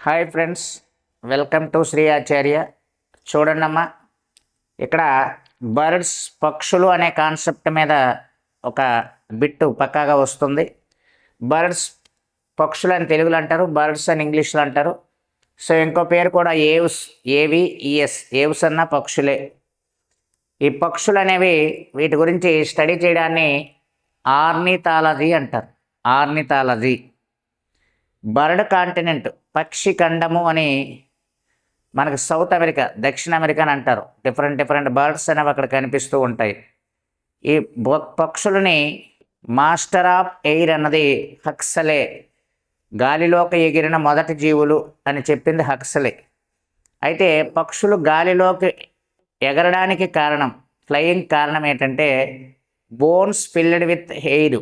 Hi friends, welcome to Shri Acharya. చూడండమ్మా, ఇక్కడ birds పక్షులు అనే కాన్సెప్ట్ మీద ఒక బిట్టు పక్కాగా వస్తుంది. బర్డ్స్ పక్షులు అని తెలుగులో అంటారు, బర్డ్స్ అని ఇంగ్లీష్లో అంటారు. సో ఇంకో పేరు కూడా ఏవ్స్, ఏవిఈఎస్, ఏవ్స్ అన్న పక్షులే. ఈ పక్షులు అనేవి వీటి గురించి స్టడీ చేయడాన్ని ఆర్నిథాలజీ అంటారు. ఆర్నిథాలజీ. బర్డ్ కాంటినెంట్, పక్షి ఖండము అని మనకు సౌత్ అమెరికా, దక్షిణ అమెరికా అని అంటారు. డిఫరెంట్ బర్డ్స్ అనేవి అక్కడ కనిపిస్తూ ఉంటాయి. ఈ పక్షులని మాస్టర్ ఆఫ్ ఎయిర్ అన్నది హక్సలే. గాలిలోకి ఎగిరిన మొదటి జీవులు అని చెప్పింది హక్సలే. అయితే పక్షులు గాలిలోకి ఎగరడానికి కారణం, ఫ్లయింగ్ కారణం ఏంటంటే బోన్స్ ఫిల్డ్ విత్ ఎయిర్.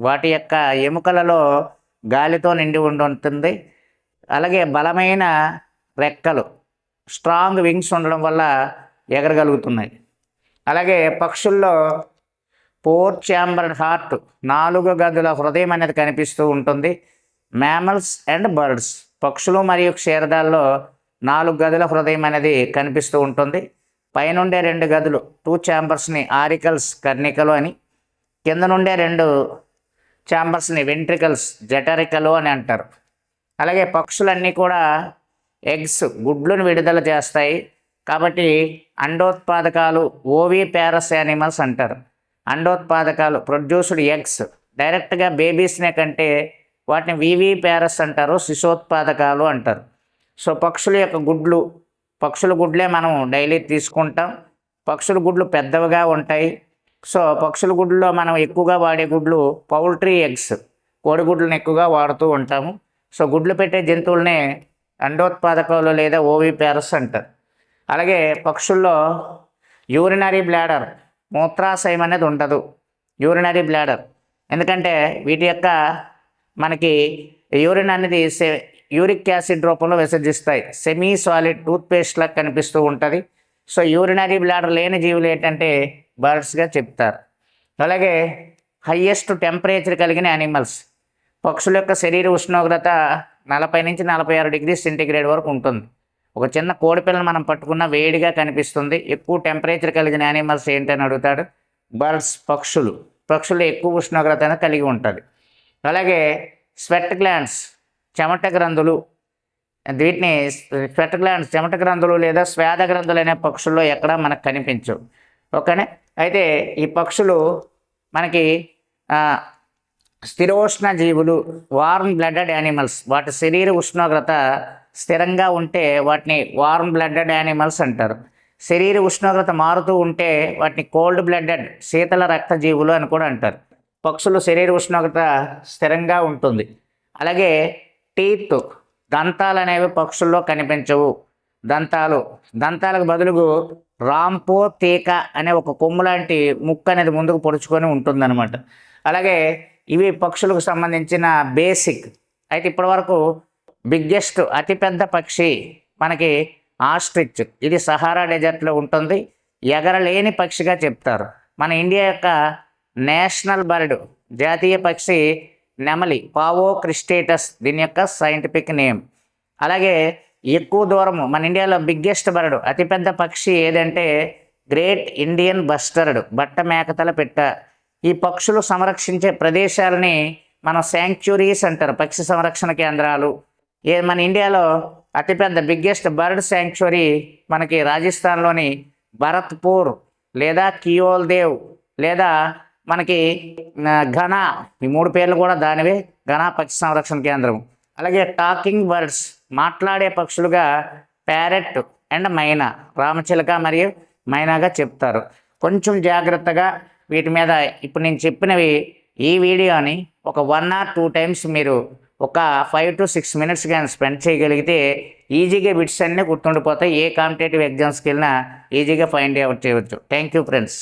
వాటి యొక్క ఎముకలలో గాలితో నిండి ఉంటుంది. అలాగే బలమైన రెక్కలు, స్ట్రాంగ్ వింగ్స్ ఉండడం వల్ల ఎగరగలుగుతున్నాయి. అలాగే పక్షుల్లో 4 ఛాంబర్డ్ హార్ట్, 4 గదుల హృదయం అనేది కనిపిస్తూ ఉంటుంది. మ్యామల్స్ అండ్ బర్డ్స్, పక్షులు మరియు క్షీరదాల్లో 4 గదుల హృదయం అనేది కనిపిస్తూ ఉంటుంది. పైనుండే 2 గదులు 2 ఛాంబర్స్ని ఆరికల్స్, కర్ణికలు అని, కింద నుండే 2 ఛాంబర్స్ని వెంట్రికల్స్, జఠరికలు అని అంటారు. అలాగే పక్షులన్నీ కూడా ఎగ్స్, గుడ్లను విడుదల చేస్తాయి. కాబట్టి అండోత్పాదకాలు ఓవి ప్యారస్ యానిమల్స్ అంటారు. అండోత్పాదకాలు, ప్రొడ్యూస్డ్ ఎగ్స్ డైరెక్ట్గా బేబీస్నే కంటే వాటిని వివి ప్యారస్ అంటారు, శిశోత్పాదకాలు అంటారు. సో పక్షుల యొక్క గుడ్లు, పక్షుల గుడ్లే మనం డైలీ తీసుకుంటాం. పక్షుల గుడ్లు పెద్దవిగా ఉంటాయి. సో పక్షుల గుడ్లలో మనం ఎక్కువగా వాడే గుడ్లు పౌల్ట్రీ ఎగ్స్, కోడిగుడ్లను ఎక్కువగా వాడుతూ ఉంటాము. సో గుడ్లు పెట్టే జంతువులనే అండోత్పాదకాలు లేదా ఓవి ప్యారస్ అంటారు. అలాగే పక్షుల్లో యూరినరీ బ్లాడర్, మూత్రాశయం అనేది ఉండదు. యూరినరీ బ్లాడర్ ఎందుకంటే వీటి యొక్క మనకి యూరిన్ అనేది యూరిక్ యాసిడ్ రూపంలో విసర్జిస్తాయి. సెమీ సాలిడ్ టూత్పేస్ట్ లాగా కనిపిస్తూ ఉంటుంది. సో యూరినరీ బ్లాడర్ లేని జీవులు ఏంటంటే బర్డ్స్గా చెప్తారు. అలాగే హయ్యెస్ట్ టెంపరేచర్ కలిగిన యానిమల్స్, పక్షుల యొక్క శరీర ఉష్ణోగ్రత 40 నుంచి 46 డిగ్రీ సెంటీగ్రేడ్ వరకు ఉంటుంది. ఒక చిన్న కోడిపిల్లని మనం పట్టుకున్న వేడిగా కనిపిస్తుంది. ఎక్కువ టెంపరేచర్ కలిగిన యానిమల్స్ ఏంటని అడుగుతాడు. బర్డ్స్, పక్షులు. పక్షులు ఎక్కువ ఉష్ణోగ్రత అనేది కలిగి ఉంటుంది. అలాగే స్వెట్ గ్లాండ్స్, చెమట గ్రంథులు. వీటిని స్వెట్ గ్లాండ్స్, చెమట గ్రంథులు లేదా శ్వేత గ్రంథులు అనే పక్షుల్లో ఎక్కడా మనకు కనిపించవు. ఓకేనే. అయితే ఈ పక్షులు మనకి స్థిరోష్ణ జీవులు, వార్మ్ బ్లడెడ్ యానిమల్స్. వాటి శరీర ఉష్ణోగ్రత స్థిరంగా ఉంటే వాటిని వార్మ్ బ్లడెడ్ యానిమల్స్ అంటారు. శరీర ఉష్ణోగ్రత మారుతూ ఉంటే వాటిని కోల్డ్ బ్లడెడ్, శీతల రక్త జీవులు అని కూడా అంటారు. పక్షులు శరీర ఉష్ణోగ్రత స్థిరంగా ఉంటుంది. అలాగే టీత్, దంతాలు అనేవి పక్షుల్లో కనిపించవు. దంతాలకు బదులుగా రాంపో తీక అనే ఒక కొమ్ము లాంటి ముక్క అనేది ముందుకు పొడుచుకొని ఉంటుందన్నమాట. అలాగే ఇవి పక్షులకు సంబంధించిన బేసిక్. అయితే ఇప్పటివరకు బిగ్గెస్ట్, అతిపెద్ద పక్షి మనకి ఆస్ట్రిచ్. ఇది సహారా డెజర్ట్లో ఉంటుంది. ఎగరలేని పక్షిగా చెప్తారు. మన ఇండియా యొక్క నేషనల్ బర్డ్, జాతీయ పక్షి నెమలి, పావో క్రిస్టేటస్, దీని యొక్క సైంటిఫిక్ నేమ్. అలాగే ఎక్కువ దూరము మన ఇండియాలో బిగ్గెస్ట్ బర్డ్, అతిపెద్ద పక్షి ఏదంటే గ్రేట్ ఇండియన్ బస్టర్డ్, బట్ట మేకతల పెట్ట. ఈ పక్షులు సంరక్షించే ప్రదేశాలని మనం శాంక్చురీస్ అంటారు, పక్షి సంరక్షణ కేంద్రాలు. మన ఇండియాలో అతిపెద్ద బిగ్గెస్ట్ బర్డ్ శాంక్చురీ మనకి రాజస్థాన్లోని భరత్పూర్ లేదా కియోల్దేవ్ లేదా మనకి ఘనా, ఈ 3 పేర్లు కూడా దానివే, ఘనా పక్షి సంరక్షణ కేంద్రం. అలాగే టాకింగ్ బర్డ్స్, మాట్లాడే పక్షులుగా ప్యారెట్ అండ్ మైనా, రామచిలక మరియు మైనాగా చెప్తారు. కొంచెం జాగ్రత్తగా వీటి మీద ఇప్పుడు నేను చెప్పినవి ఈ వీడియోని ఒక 1 or 2 టైమ్స్ మీరు ఒక 5 to 6 minutes కానీ స్పెండ్ చేయగలిగితే ఈజీగా బిట్స్ అన్నీ గుర్తుండిపోతాయి. ఏ కాంపిటేటివ్ ఎగ్జామ్స్కి వెళ్ళినా ఈజీగా ఫైండ్ అవుట్ చేయవచ్చు. Thank you friends.